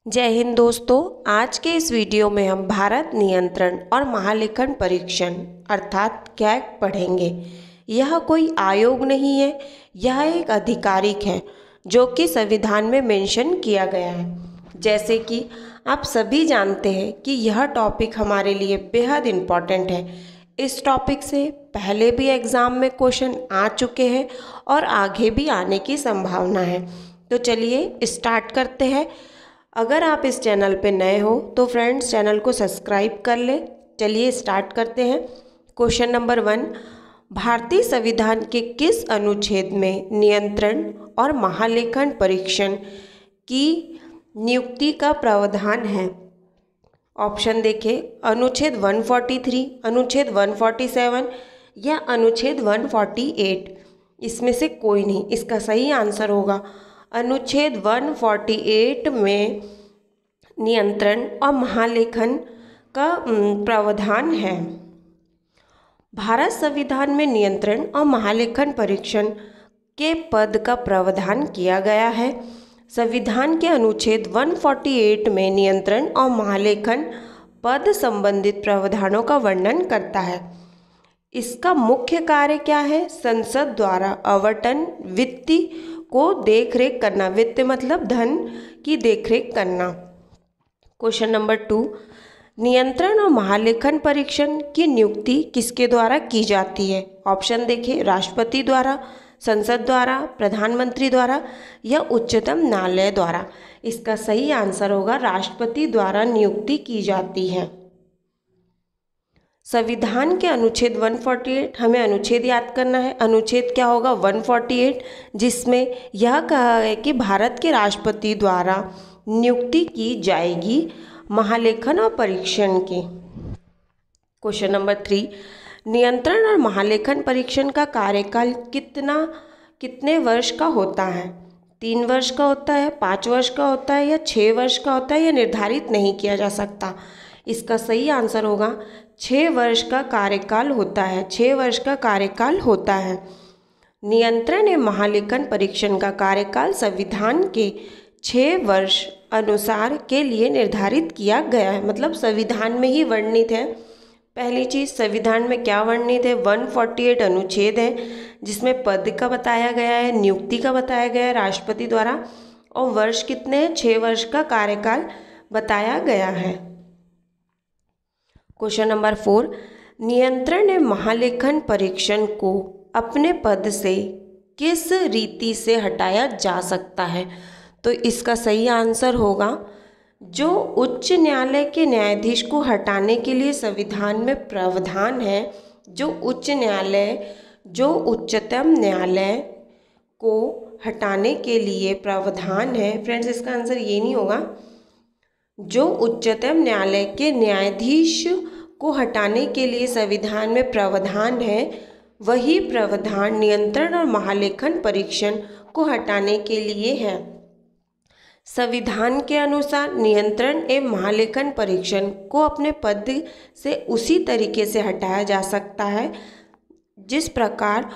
जय हिंद दोस्तों। आज के इस वीडियो में हम भारत नियंत्रण और महालेखन परीक्षण अर्थात कैग पढ़ेंगे। यह कोई आयोग नहीं है, यह एक आधिकारिक है जो कि संविधान में मेंशन किया गया है। जैसे कि आप सभी जानते हैं कि यह टॉपिक हमारे लिए बेहद इम्पॉर्टेंट है। इस टॉपिक से पहले भी एग्ज़ाम में क्वेश्चन आ चुके हैं और आगे भी आने की संभावना है। तो चलिए स्टार्ट करते हैं। अगर आप इस चैनल पे नए हो तो फ्रेंड्स चैनल को सब्सक्राइब कर ले। चलिए स्टार्ट करते हैं। क्वेश्चन नंबर 1, भारतीय संविधान के किस अनुच्छेद में नियंत्रण और महालेखन परीक्षण की नियुक्ति का प्रावधान है? ऑप्शन देखें, अनुच्छेद 143, अनुच्छेद 147 या अनुच्छेद 148। इसमें से कोई नहीं, इसका सही आंसर होगा अनुच्छेद 148 में नियंत्रण और महालेखन का प्रावधान है। भारत संविधान में नियंत्रण और महालेखन परीक्षण के पद का प्रावधान किया गया है। संविधान के अनुच्छेद 148 में नियंत्रण और महालेखन पद संबंधित प्रावधानों का वर्णन करता है। इसका मुख्य कार्य क्या है? संसद द्वारा आवंटन वित्त को देखरेख करना। वित्त मतलब धन की देखरेख करना। क्वेश्चन नंबर 2, नियंत्रण और महालेखन परीक्षण की नियुक्ति किसके द्वारा की जाती है? ऑप्शन देखें, राष्ट्रपति द्वारा, संसद द्वारा, प्रधानमंत्री द्वारा या उच्चतम न्यायालय द्वारा। इसका सही आंसर होगा राष्ट्रपति द्वारा नियुक्ति की जाती है। संविधान के अनुच्छेद 148, हमें अनुच्छेद याद करना है। अनुच्छेद क्या होगा? 148, जिसमें यह कहा है कि भारत के राष्ट्रपति द्वारा नियुक्ति की जाएगी महालेखन और परीक्षण की। क्वेश्चन नंबर 3, नियंत्रण और महालेखन परीक्षण का कार्यकाल कितने वर्ष का होता है? 3 वर्ष का होता है, 5 वर्ष का होता है या 6 वर्ष का होता है या निर्धारित नहीं किया जा सकता? इसका सही आंसर होगा 6 वर्ष का कार्यकाल होता है। 6 वर्ष का कार्यकाल होता है। नियंत्रण एवं महालेखन परीक्षण का कार्यकाल संविधान के 6 वर्ष अनुसार के लिए निर्धारित किया गया है, मतलब संविधान में ही वर्णित है। पहली चीज़, संविधान में क्या वर्णित है? 148 अनुच्छेद है जिसमें पद का बताया गया है, नियुक्ति का बताया गया है राष्ट्रपति द्वारा, और वर्ष कितने हैं? 6 वर्ष का कार्यकाल बताया गया है। क्वेश्चन नंबर 4, नियंत्रण एवं महालेखन परीक्षण को अपने पद से किस रीति से हटाया जा सकता है? तो इसका सही आंसर होगा जो उच्च न्यायालय के न्यायाधीश को हटाने के लिए संविधान में प्रावधान है। जो उच्चतम न्यायालय को हटाने के लिए प्रावधान है। फ्रेंड्स इसका आंसर ये नहीं होगा। जो उच्चतम न्यायालय के न्यायाधीश को हटाने के लिए संविधान में प्रावधान है, वही प्रावधान नियंत्रण और महालेखन परीक्षण को हटाने के लिए है। संविधान के अनुसार नियंत्रण एवं महालेखन परीक्षण को अपने पद से उसी तरीके से हटाया जा सकता है जिस प्रकार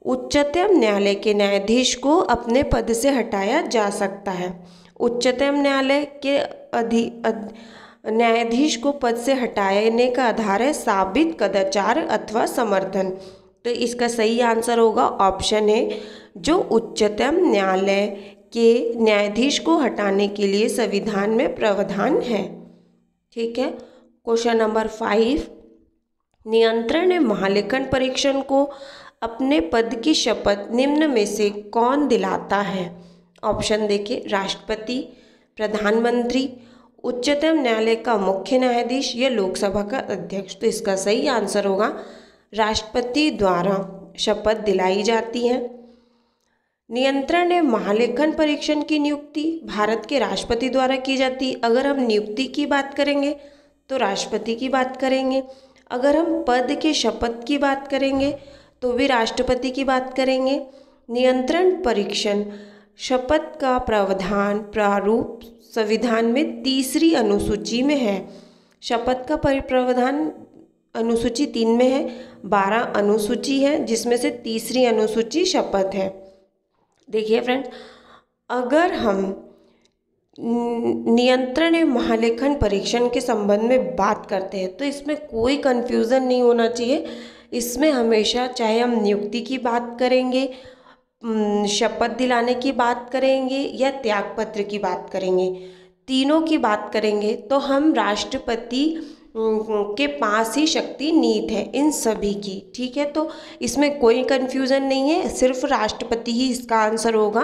उच्चतम न्यायालय के न्यायाधीश को अपने पद से हटाया जा सकता है। उच्चतम न्यायालय के न्यायाधीश को पद से हटाने का आधार है साबित कदाचार अथवा समर्थन। तो इसका सही आंसर होगा ऑप्शन है, जो उच्चतम न्यायालय के न्यायाधीश को हटाने के लिए संविधान में प्रावधान है। ठीक है। क्वेश्चन नंबर 5, नियंत्रण एवं महालेखन परीक्षण को अपने पद की शपथ निम्न में से कौन दिलाता है? ऑप्शन देखिए, राष्ट्रपति, प्रधानमंत्री, उच्चतम न्यायालय का मुख्य न्यायाधीश या लोकसभा का अध्यक्ष। तो इसका सही आंसर होगा राष्ट्रपति द्वारा शपथ दिलाई जाती है। नियंत्रण एवं महालेखन परीक्षण की नियुक्ति भारत के राष्ट्रपति द्वारा की जाती है। अगर हम नियुक्ति की बात करेंगे तो राष्ट्रपति की बात करेंगे। अगर हम पद के शपथ की बात करेंगे तो भी राष्ट्रपति की बात करेंगे। नियंत्रण परीक्षण शपथ का प्रारूप संविधान में 3री अनुसूची में है। शपथ का प्रावधान अनुसूची 3 में है। 12 अनुसूची है जिसमें से 3री अनुसूची शपथ है। देखिए फ्रेंड्स, अगर हम नियंत्रण एवं महालेखन परीक्षण के संबंध में बात करते हैं तो इसमें कोई कन्फ्यूज़न नहीं होना चाहिए। इसमें हमेशा चाहे हम नियुक्ति की बात करेंगे, शपथ दिलाने की बात करेंगे या त्यागपत्र की बात करेंगे, तीनों की बात करेंगे तो हम राष्ट्रपति के पास ही शक्ति नीत है इन सभी की। ठीक है, तो इसमें कोई कन्फ्यूज़न नहीं है, सिर्फ राष्ट्रपति ही इसका आंसर होगा।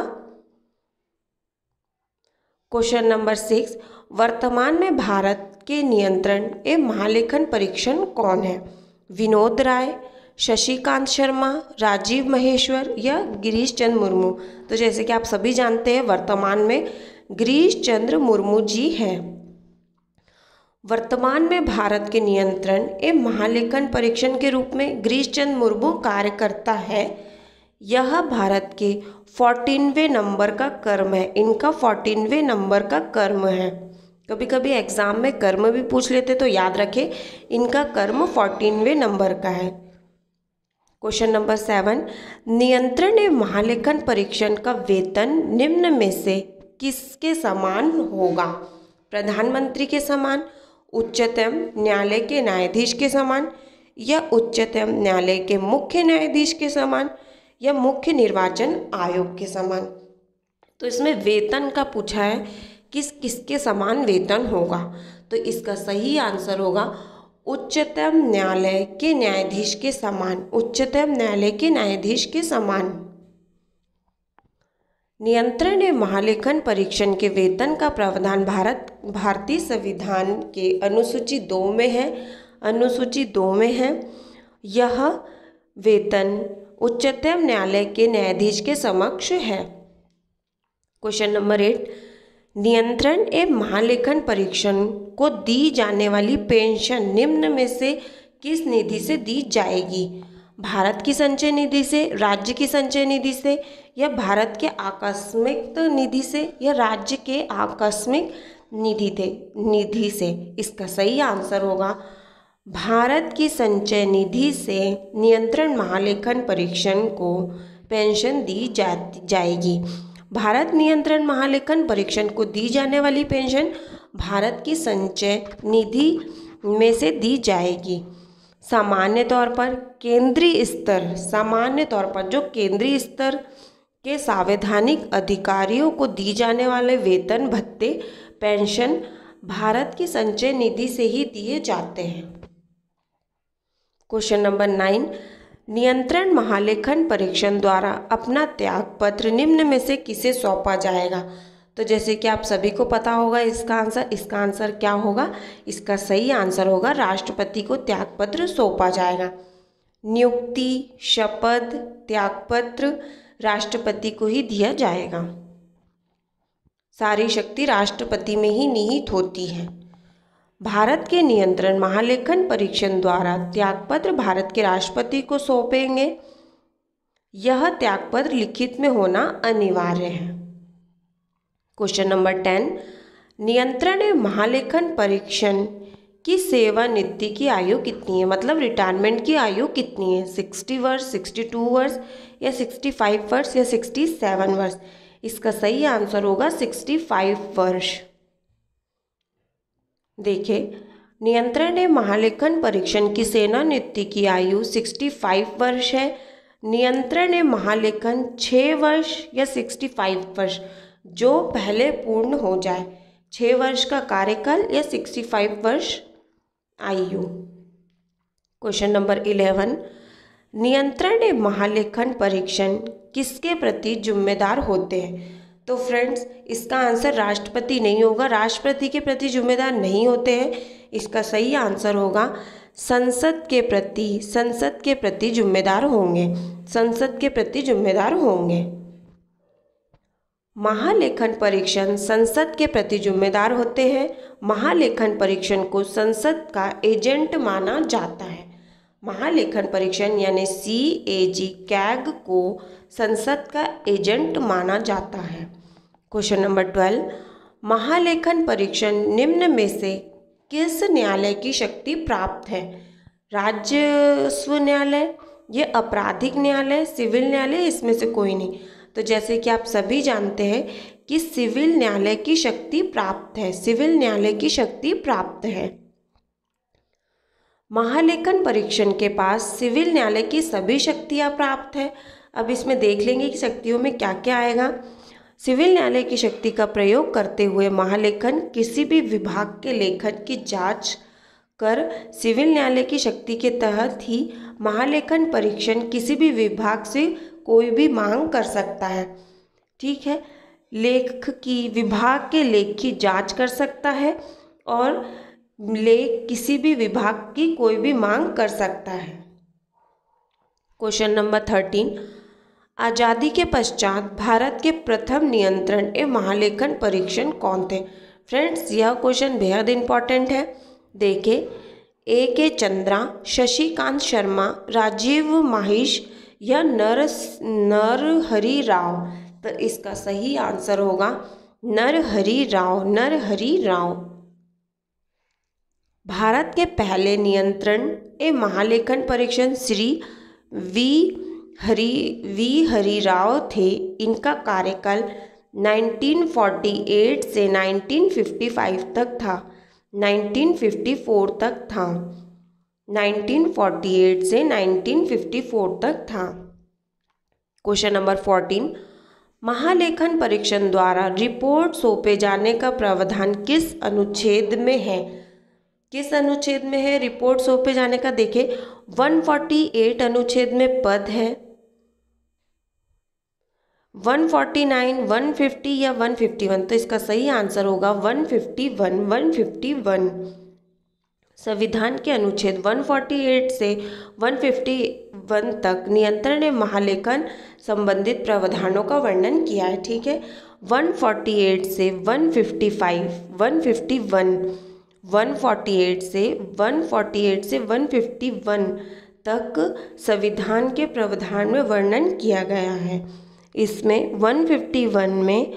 क्वेश्चन नंबर 6, वर्तमान में भारत के नियंत्रण एवं महालेखन परीक्षण कौन है? विनोद राय, शशिकांत शर्मा, राजीव महेश्वर या गिरीश चंद्र मुर्मू? तो जैसे कि आप सभी जानते हैं वर्तमान में गिरीश चंद्र मुर्मू जी हैं। वर्तमान में भारत के नियंत्रण एवं महालेखन परीक्षण के रूप में गिरीश चंद्र मुर्मू कार्य करता है। यह भारत के 14वें नंबर का कर्म है, इनका 14वें नंबर का कर्म है। कभी कभी एग्जाम में कर्म भी पूछ लेते तो याद रखें, इनका कर्म 14वें नंबर का है। क्वेश्चन नंबर 7, नियंत्रण एवं महालेखन परीक्षण का वेतन निम्न में से किसके समान होगा? प्रधानमंत्री के समान, उच्चतम न्यायालय के न्यायाधीश के समान या उच्चतम न्यायालय के मुख्य न्यायाधीश के समान या मुख्य निर्वाचन आयोग के समान? तो इसमें वेतन का पूछा है, किसके समान वेतन होगा? तो इसका सही आंसर होगा उच्चतम न्यायालय के न्यायाधीश के समान, उच्चतम न्यायालय के न्यायाधीश के समान। नियंत्रण एवं महालेखन परीक्षण के वेतन का प्रावधान भारतीय संविधान के अनुसूची 2 में है, अनुसूची 2 में है। यह वेतन उच्चतम न्यायालय के न्यायाधीश के समक्ष है। क्वेश्चन नंबर 8, नियंत्रण एवं महालेखन परीक्षण को दी जाने वाली पेंशन निम्न में से किस निधि से दी जाएगी? भारत की संचय निधि से, राज्य की संचय निधि से या भारत के आकस्मिक निधि से या राज्य के आकस्मिक निधि से? इसका सही आंसर होगा भारत की संचय निधि से नियंत्रण महालेखन परीक्षण को पेंशन दी जाएगी। भारत नियंत्रण महालेखन परीक्षण को दी जाने वाली पेंशन भारत की संचय निधि में से दी जाएगी। सामान्य तौर पर केंद्रीय स्तर, सामान्य तौर पर जो केंद्रीय स्तर के संवैधानिक अधिकारियों को दी जाने वाले वेतन भत्ते पेंशन भारत की संचय निधि से ही दिए जाते हैं। क्वेश्चन नंबर 9, नियंत्रण महालेखन परीक्षण द्वारा अपना त्यागपत्र निम्न में से किसे सौंपा जाएगा? तो जैसे कि आप सभी को पता होगा इसका आंसर क्या होगा? इसका सही आंसर होगा राष्ट्रपति को त्यागपत्र सौंपा जाएगा। नियुक्ति, शपथ, त्यागपत्र राष्ट्रपति को ही दिया जाएगा। सारी शक्ति राष्ट्रपति में ही निहित होती है। भारत के नियंत्रण महालेखन परीक्षण द्वारा त्यागपत्र भारत के राष्ट्रपति को सौंपेंगे। यह त्यागपत्र लिखित में होना अनिवार्य है। क्वेश्चन नंबर 10, नियंत्रण एवं महालेखन परीक्षण की सेवानिवृत्ति की आयु कितनी है? मतलब रिटायरमेंट की आयु कितनी है? 60 वर्ष, 62 वर्ष या 65 वर्ष या 67 वर्ष? इसका सही आंसर होगा 65 वर्ष। देखिए, नियंत्रण एवं महालेखन परीक्षण की सेवानिवृत्ति की आयु 65 वर्ष है। नियंत्रण एवं महालेखन 6 वर्ष या 65 वर्ष, जो पहले पूर्ण हो जाए। 6 वर्ष का कार्यकाल या 65 वर्ष आयु। क्वेश्चन नंबर 11, नियंत्रण एवं महालेखन परीक्षण किसके प्रति जिम्मेदार होते हैं? तो फ्रेंड्स, इसका आंसर राष्ट्रपति नहीं होगा, राष्ट्रपति के प्रति जिम्मेदार नहीं होते हैं। इसका सही आंसर होगा संसद के प्रति जिम्मेदार होंगे, संसद के प्रति जिम्मेदार होंगे। महालेखन परीक्षण संसद के प्रति जिम्मेदार होते हैं। महालेखन परीक्षण को संसद का एजेंट माना जाता है। महालेखन परीक्षण यानी CAG कैग को संसद का एजेंट माना जाता है। क्वेश्चन नंबर 12, महालेखन परीक्षण निम्न में से किस न्यायालय की शक्ति प्राप्त है? राजस्व न्यायालय, ये आपराधिक न्यायालय, सिविल न्यायालय, इसमें से कोई नहीं। तो जैसे कि आप सभी जानते हैं कि सिविल न्यायालय की शक्ति प्राप्त है, सिविल न्यायालय की शक्ति प्राप्त है। महालेखन परीक्षण के पास सिविल न्यायालय की सभी शक्तियां प्राप्त है। अब इसमें देख लेंगे कि शक्तियों में क्या क्या आएगा। सिविल न्यायालय की शक्ति का प्रयोग करते हुए महालेखन किसी भी विभाग के लेखन की जांच कर सिविल न्यायालय की शक्ति के तहत ही महालेखन परीक्षण किसी भी विभाग से कोई भी मांग कर सकता है। ठीक है, लेख की विभाग के लेख की जांच कर सकता है और लेख किसी भी विभाग की कोई भी मांग कर सकता है। क्वेश्चन नंबर 13, आज़ादी के पश्चात भारत के प्रथम नियंत्रण एवं महालेखन परीक्षण कौन थे? फ्रेंड्स, यह क्वेश्चन बेहद इंपॉर्टेंट है। देखिए, A.K. चंद्रा, शशिकांत शर्मा, राजीव माहिश या नरहरि राव। तो इसका सही आंसर होगा नरहरि राव, नरहरि राव। भारत के पहले नियंत्रण एवं महालेखन परीक्षण श्री वी हरि राव थे। इनका कार्यकाल 1948 से 1955 तक था, 1954 तक था, 1948 से 1954 तक था। क्वेश्चन नंबर 14, महालेखन परीक्षण द्वारा रिपोर्ट सौंपे जाने का प्रावधान किस अनुच्छेद में है? किस अनुच्छेद में है रिपोर्ट सौंपे जाने का? देखिए, 148 अनुच्छेद में पद है, 149, 150 या 151। तो इसका सही आंसर होगा 151, 151। संविधान के अनुच्छेद 148 से 151 तक नियंत्रण एवं महालेखन संबंधित प्रावधानों का वर्णन किया है। ठीक है, 148 से 155, 151, 148 से 151 तक संविधान के प्रावधान में वर्णन किया गया है। इसमें 151 में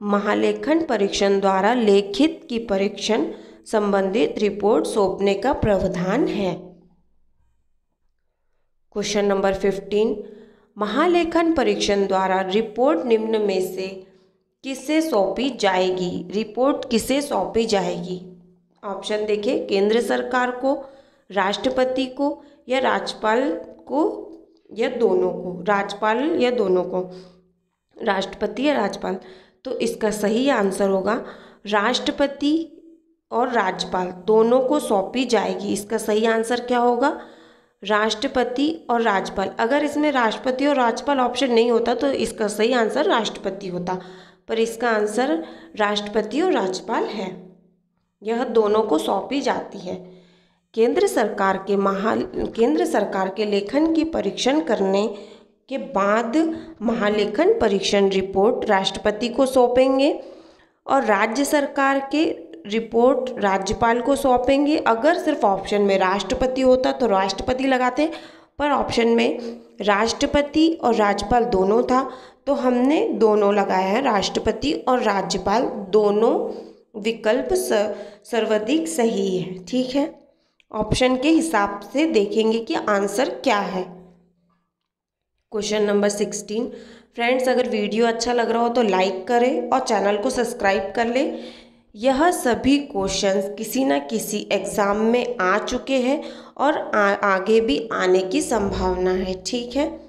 महालेखन परीक्षण द्वारा लेखित की परीक्षण संबंधित रिपोर्ट सौंपने का प्रावधान है। क्वेश्चन नंबर 15, महालेखन परीक्षण द्वारा रिपोर्ट निम्न में से किसे सौंपी जाएगी? रिपोर्ट किसे सौंपी जाएगी? ऑप्शन देखिए, केंद्र सरकार को, राष्ट्रपति को या राज्यपाल को या दोनों को, राज्यपाल या दोनों को, राष्ट्रपति या राज्यपाल। तो इसका सही आंसर होगा राष्ट्रपति और राज्यपाल दोनों को सौंपी जाएगी। इसका सही आंसर क्या होगा? राष्ट्रपति और राज्यपाल। अगर इसमें राष्ट्रपति और राज्यपाल ऑप्शन नहीं होता तो इसका सही आंसर राष्ट्रपति होता, पर इसका आंसर राष्ट्रपति और राज्यपाल है। यह दोनों को सौंपी जाती है। केंद्र सरकार के लेखन की परीक्षण करने के बाद महालेखन परीक्षण रिपोर्ट राष्ट्रपति को सौंपेंगे और राज्य सरकार के रिपोर्ट राज्यपाल को सौंपेंगे। अगर सिर्फ ऑप्शन में राष्ट्रपति होता तो राष्ट्रपति लगाते, पर ऑप्शन में राष्ट्रपति और राज्यपाल दोनों था तो हमने दोनों लगाया है, राष्ट्रपति और राज्यपाल दोनों विकल्प सर्वाधिक सही है। ठीक है, ऑप्शन के हिसाब से देखेंगे कि आंसर क्या है। क्वेश्चन नंबर 16, फ्रेंड्स अगर वीडियो अच्छा लग रहा हो तो लाइक करें और चैनल को सब्सक्राइब कर लें। यह सभी क्वेश्चंस किसी न किसी एग्ज़ाम में आ चुके हैं और आगे भी आने की संभावना है। ठीक है,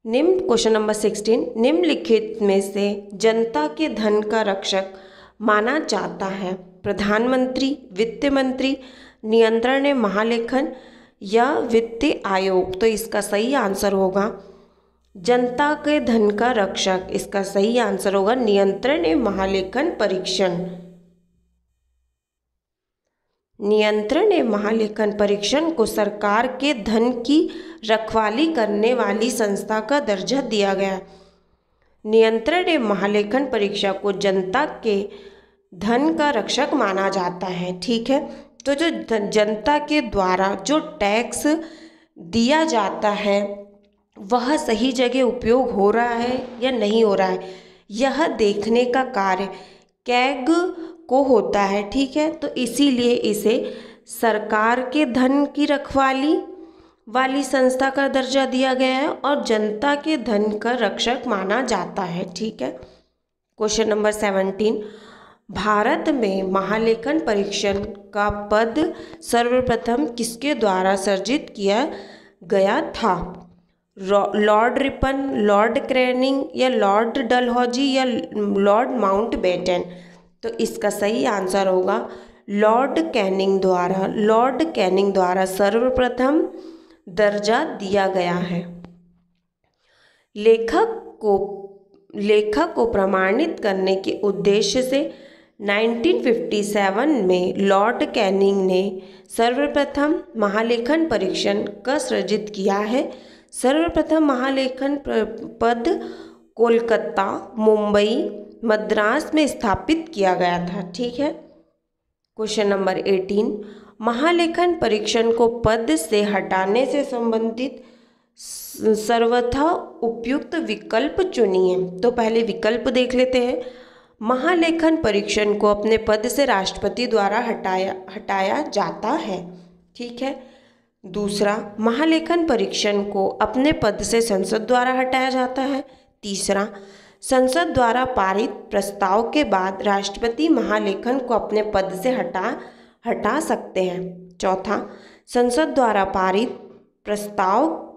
क्वेश्चन नंबर 16, निम्नलिखित में से जनता के धन का रक्षक माना जाता है? प्रधानमंत्री, वित्त मंत्री, नियंत्रण एवं महालेखन या वित्त आयोग? तो इसका सही आंसर होगा जनता के धन का रक्षक। इसका सही आंसर होगा नियंत्रण एवं महालेखन परीक्षण। नियंत्रण एवं महालेखन परीक्षण को सरकार के धन की रखवाली करने वाली संस्था का दर्जा दिया गया। नियंत्रण एवं महालेखन परीक्षा को जनता के धन का रक्षक माना जाता है। ठीक है, तो जो जनता के द्वारा जो टैक्स दिया जाता है वह सही जगह उपयोग हो रहा है या नहीं हो रहा है, यह देखने का कार्य कैग को होता है। ठीक है, तो इसीलिए इसे सरकार के धन की रखवाली वाली संस्था का दर्जा दिया गया है और जनता के धन का रक्षक माना जाता है। ठीक है, क्वेश्चन नंबर 17, भारत में महालेखन परीक्षण का पद सर्वप्रथम किसके द्वारा सृजित किया गया था? लॉर्ड रिपन, लॉर्ड क्रेनिंग या लॉर्ड डलहौजी या लॉर्ड माउंटबेटन? तो इसका सही आंसर होगा लॉर्ड कैनिंग द्वारा। लॉर्ड कैनिंग द्वारा सर्वप्रथम दर्जा दिया गया है। लेखक को प्रमाणित करने के उद्देश्य से 1957 में लॉर्ड कैनिंग ने सर्वप्रथम महालेखन परीक्षण का सृजित किया है। सर्वप्रथम महालेखन पद कोलकाता, मुंबई, मद्रास में स्थापित किया गया था। ठीक है। क्वेश्चन नंबर 18, महालेखन परीक्षण को पद से हटाने से संबंधित सर्वथा उपयुक्त विकल्प चुनिए। तो पहले विकल्प देख लेते हैं। महालेखन परीक्षण को अपने पद से राष्ट्रपति द्वारा हटाया जाता है। ठीक है। दूसरा, महालेखन परीक्षण को अपने पद से संसद द्वारा हटाया जाता है। तीसरा, संसद द्वारा पारित प्रस्ताव के बाद राष्ट्रपति महालेखन को अपने पद से हटा सकते हैं। चौथा, संसद द्वारा पारित प्रस्ताव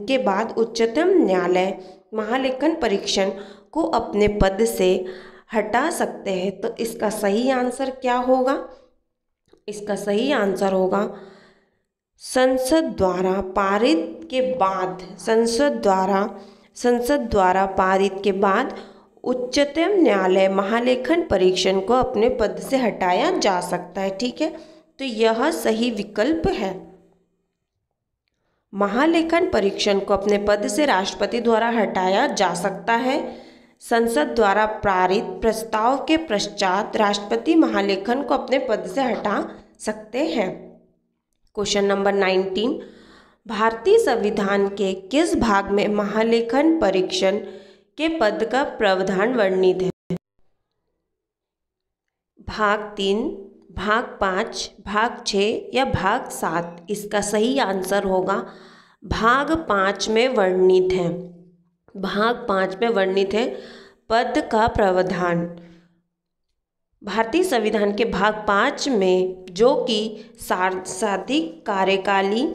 के बाद उच्चतम न्यायालय महालेखन परीक्षण को अपने पद से हटा सकते हैं। तो इसका सही आंसर क्या होगा? इसका सही आंसर होगा संसद द्वारा पारित के बाद, संसद द्वारा पारित के बाद उच्चतम न्यायालय महालेखन परीक्षण को अपने पद से हटाया जा सकता है। ठीक है। तो यह सही विकल्प है। महालेखन परीक्षण को अपने पद से राष्ट्रपति द्वारा हटाया जा सकता है। संसद द्वारा पारित प्रस्ताव के पश्चात राष्ट्रपति महालेखन को अपने पद से हटा सकते हैं। क्वेश्चन नंबर 19, भारतीय संविधान के किस भाग में महालेखन परीक्षण के पद का प्रावधान वर्णित है? भाग 3, भाग 5, भाग 6 या भाग 7? इसका सही आंसर होगा भाग 5 में वर्णित है। भाग 5 में वर्णित है पद का प्रावधान। भारतीय संविधान के भाग 5 में, जो कि सांसदीय कार्यकाली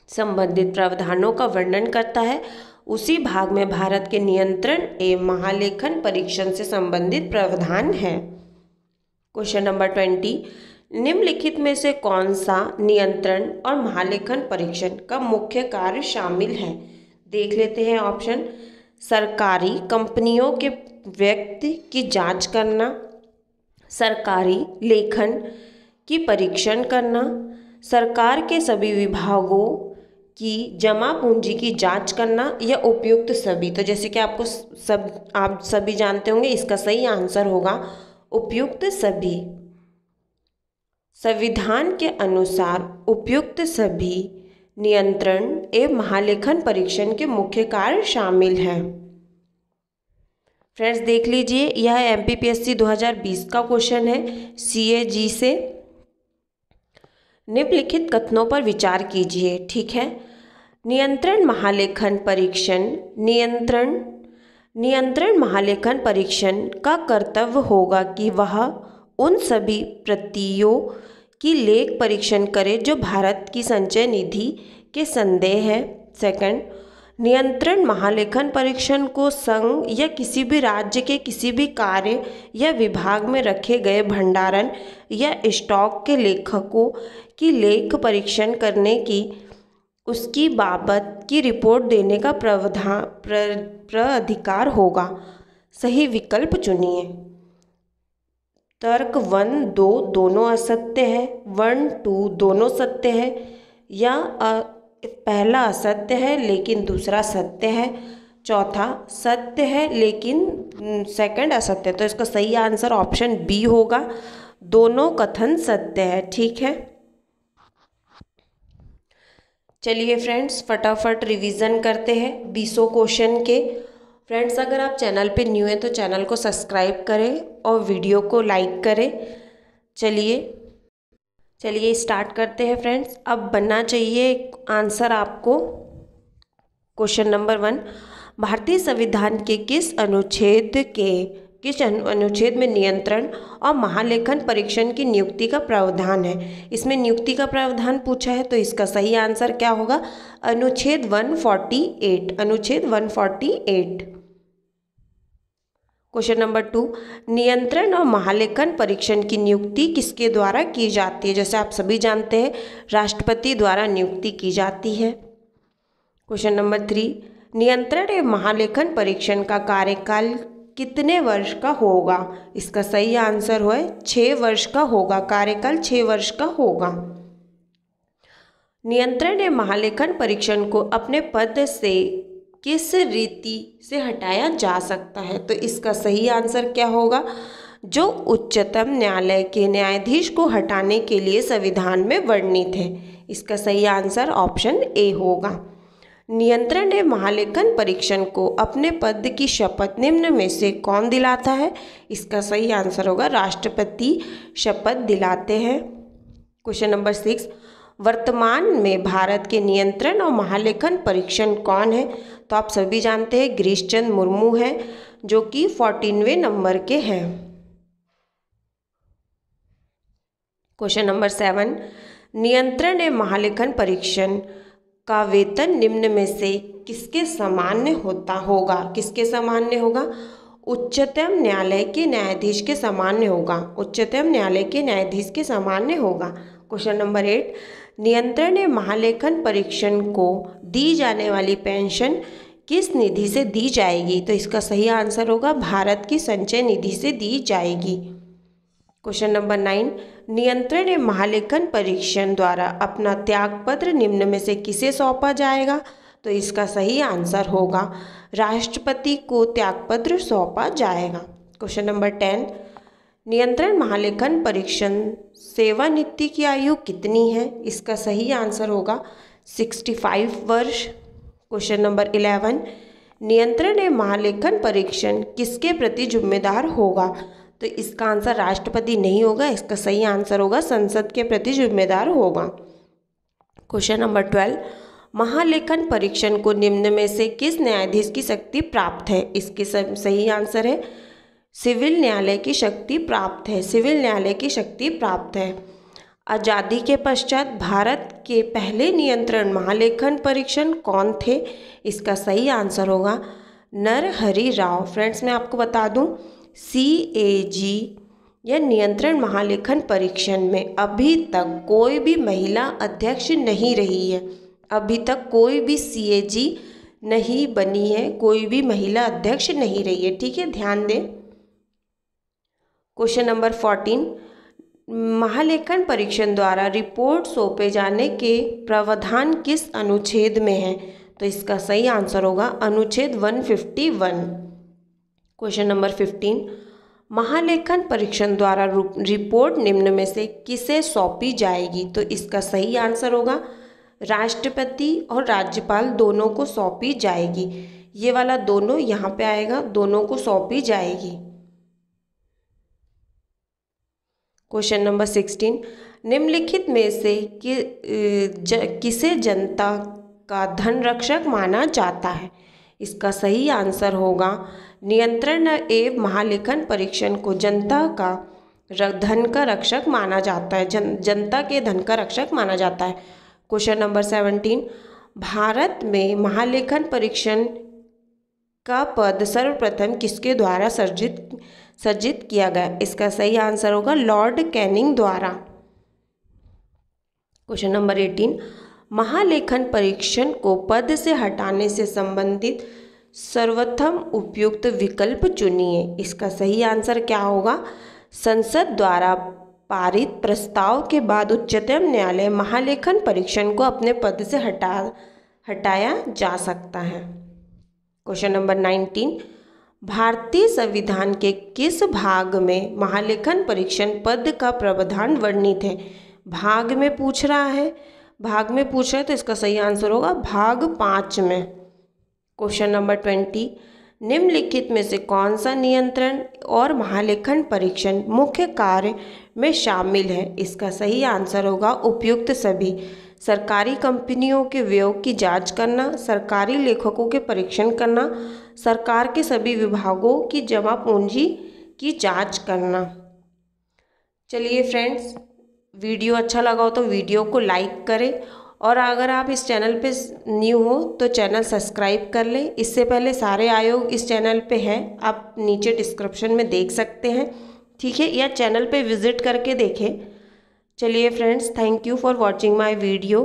संबंधित प्रावधानों का वर्णन करता है, उसी भाग में भारत के नियंत्रण एवं महालेखन परीक्षण से संबंधित प्रावधान है। क्वेश्चन नंबर 20, निम्नलिखित में से कौन सा नियंत्रण और महालेखन परीक्षण का मुख्य कार्य शामिल है? देख लेते हैं ऑप्शन। सरकारी कंपनियों के व्यक्ति की जांच करना, सरकारी लेखन की परीक्षण करना, सरकार के सभी विभागों की जमा पूंजी की जांच करना या उपयुक्त सभी? तो जैसे कि आप सभी जानते होंगे, इसका सही आंसर होगा उपयुक्त सभी। संविधान के अनुसार उपयुक्त सभी नियंत्रण एवं महालेखन परीक्षण के मुख्य कार्य शामिल हैं। फ्रेंड्स देख लीजिए, यह एमपीपीएससी 2020 का क्वेश्चन है CAG से। निम्नलिखित कथनों पर विचार कीजिए। ठीक है। नियंत्रण महालेखन परीक्षण, नियंत्रण महालेखन परीक्षण का कर्तव्य होगा कि वह उन सभी प्रतियों की लेख परीक्षण करे जो भारत की संचय निधि के संदेह है। सेकंड, नियंत्रण महालेखन परीक्षण को संघ या किसी भी राज्य के किसी भी कार्य या विभाग में रखे गए भंडारण या स्टॉक के लेखकों की लेख परीक्षण करने की, उसकी बाबत की रिपोर्ट देने का प्राधिकार होगा। सही विकल्प चुनिए। तर्क 1, 2 दोनों असत्य है, 1, 2 दोनों सत्य है, या पहला असत्य है लेकिन दूसरा सत्य है, चौथा सत्य है लेकिन सेकंड असत्य है। तो इसका सही आंसर ऑप्शन बी होगा, दोनों कथन सत्य है। ठीक है। चलिए फ्रेंड्स फटाफट रिवीजन करते हैं 20 क्वेश्चन के। फ्रेंड्स अगर आप चैनल पे न्यू हैं तो चैनल को सब्सक्राइब करें और वीडियो को लाइक करें। चलिए स्टार्ट करते हैं फ्रेंड्स। अब बनना चाहिए आंसर आपको। क्वेश्चन नंबर 1, भारतीय संविधान के किस अनुच्छेद के किस अनुच्छेद में नियंत्रण और महालेखन परीक्षण की नियुक्ति का प्रावधान है? इसमें नियुक्ति का प्रावधान पूछा है, तो इसका सही आंसर क्या होगा? अनुच्छेद 148, अनुच्छेद 148। क्वेश्चन नंबर 2, नियंत्रण और महालेखन परीक्षण की नियुक्ति किसके द्वारा की जाती है? जैसे आप सभी जानते हैं, राष्ट्रपति द्वारा नियुक्ति की जाती है। क्वेश्चन नंबर 3, नियंत्रण एवं महालेखन परीक्षण का कार्यकाल कितने वर्ष का होगा? इसका सही आंसर है 6 वर्ष का होगा, कार्यकाल 6 वर्ष का होगा। नियंत्रण एवं महालेखन परीक्षण को अपने पद से किस रीति से हटाया जा सकता है? तो इसका सही आंसर क्या होगा? जो उच्चतम न्यायालय के न्यायाधीश को हटाने के लिए संविधान में वर्णित है। इसका सही आंसर ऑप्शन ए होगा। नियंत्रण एवं महालेखन परीक्षण को अपने पद की शपथ निम्न में से कौन दिलाता है? इसका सही आंसर होगा राष्ट्रपति शपथ दिलाते हैं। क्वेश्चन नंबर 6, वर्तमान में भारत के नियंत्रण और महालेखन परीक्षण कौन है? तो आप सभी जानते हैं गिरीश चंद्र मुर्मू हैं, जो कि 14वें नंबर के हैं। क्वेश्चन नंबर 7, नियंत्रण एवं महालेखन परीक्षण का वेतन निम्न में से किसके सामान्य होगा? किसके सामान्य होगा? उच्चतम न्यायालय के न्यायाधीश के सामान्य होगा, उच्चतम न्यायालय के न्यायाधीश के सामान्य होगा। क्वेश्चन नंबर 8, नियंत्रण एवं महालेखन परीक्षण को दी जाने वाली पेंशन किस निधि से दी जाएगी? तो इसका सही आंसर होगा भारत की संचय निधि से दी जाएगी। क्वेश्चन नंबर 9, नियंत्रण एवं महालेखन परीक्षण द्वारा अपना त्यागपत्र निम्न में से किसे सौंपा जाएगा? तो इसका सही आंसर होगा राष्ट्रपति को त्यागपत्र सौंपा जाएगा। क्वेश्चन नंबर 10, नियंत्रण महालेखन परीक्षण सेवानिवृत्ति की आयु कितनी है? इसका सही आंसर होगा 65 वर्ष। क्वेश्चन नंबर 11, नियंत्रण एवं महालेखन परीक्षण किसके प्रति जिम्मेदार होगा? तो इसका आंसर राष्ट्रपति नहीं होगा, इसका सही आंसर होगा संसद के प्रति जिम्मेदार होगा। क्वेश्चन नंबर 12, महालेखन परीक्षण को निम्न में से किस न्यायाधीश की शक्ति प्राप्त है? इसके सही आंसर है सिविल न्यायालय की शक्ति प्राप्त है, सिविल न्यायालय की शक्ति प्राप्त है। आज़ादी के पश्चात भारत के पहले नियंत्रण महालेखन परीक्षण कौन थे? इसका सही आंसर होगा नरहरि राव। फ्रेंड्स, मैं आपको बता दूं, CAG या नियंत्रण महालेखन परीक्षण में अभी तक कोई भी महिला अध्यक्ष नहीं रही है, अभी तक कोई भी CAG नहीं बनी है, कोई भी महिला अध्यक्ष नहीं रही है। ठीक है, ध्यान दें। क्वेश्चन नंबर 14, महालेखन परीक्षण द्वारा रिपोर्ट सौंपे जाने के प्रावधान किस अनुच्छेद में है? तो इसका सही आंसर होगा अनुच्छेद 151। क्वेश्चन नंबर 15, महालेखन परीक्षण द्वारा रिपोर्ट निम्न में से किसे सौंपी जाएगी? तो इसका सही आंसर होगा राष्ट्रपति और राज्यपाल दोनों को सौंपी जाएगी। ये वाला दोनों यहाँ पे आएगा, दोनों को सौंपी जाएगी। क्वेश्चन नंबर 16, निम्नलिखित में से किसे जनता का धन रक्षक माना जाता है? इसका सही आंसर होगा नियंत्रण एवं महालेखन परीक्षण को जनता का धन का रक्षक माना जाता है, जनता के धन का रक्षक माना जाता है। क्वेश्चन नंबर 17, भारत में महालेखन परीक्षण का पद सर्वप्रथम किसके द्वारा सर्जित किया गया? इसका सही आंसर होगा लॉर्ड कैनिंग द्वारा। क्वेश्चन नंबर 18, महालेखन परीक्षण को पद से हटाने से संबंधित सर्वोत्तम उपयुक्त विकल्प चुनिए। इसका सही आंसर क्या होगा? संसद द्वारा पारित प्रस्ताव के बाद उच्चतम न्यायालय महालेखन परीक्षण को अपने पद से हटाया जा सकता है। क्वेश्चन नंबर 19, भारतीय संविधान के किस भाग में महालेखन परीक्षण पद का प्रावधान वर्णित है? भाग में पूछ रहा है, भाग में पूछ रहा है तो इसका सही आंसर होगा भाग 5 में। क्वेश्चन नंबर 20, निम्नलिखित में से कौन सा नियंत्रण और महालेखन परीक्षण मुख्य कार्य में शामिल है? इसका सही आंसर होगा उपयुक्त सभी। सरकारी कंपनियों के व्यय की जांच करना, सरकारी लेखकों के परीक्षण करना, सरकार के सभी विभागों की जमा पूंजी की जांच करना। चलिए फ्रेंड्स, वीडियो अच्छा लगा हो तो वीडियो को लाइक करें, और अगर आप इस चैनल पे न्यू हो तो चैनल सब्सक्राइब कर लें। इससे पहले सारे आयोग इस चैनल पे हैं, आप नीचे डिस्क्रिप्शन में देख सकते हैं, ठीक है, या चैनल पे विज़िट करके देखें। चलिए friends, thank you for watching my video.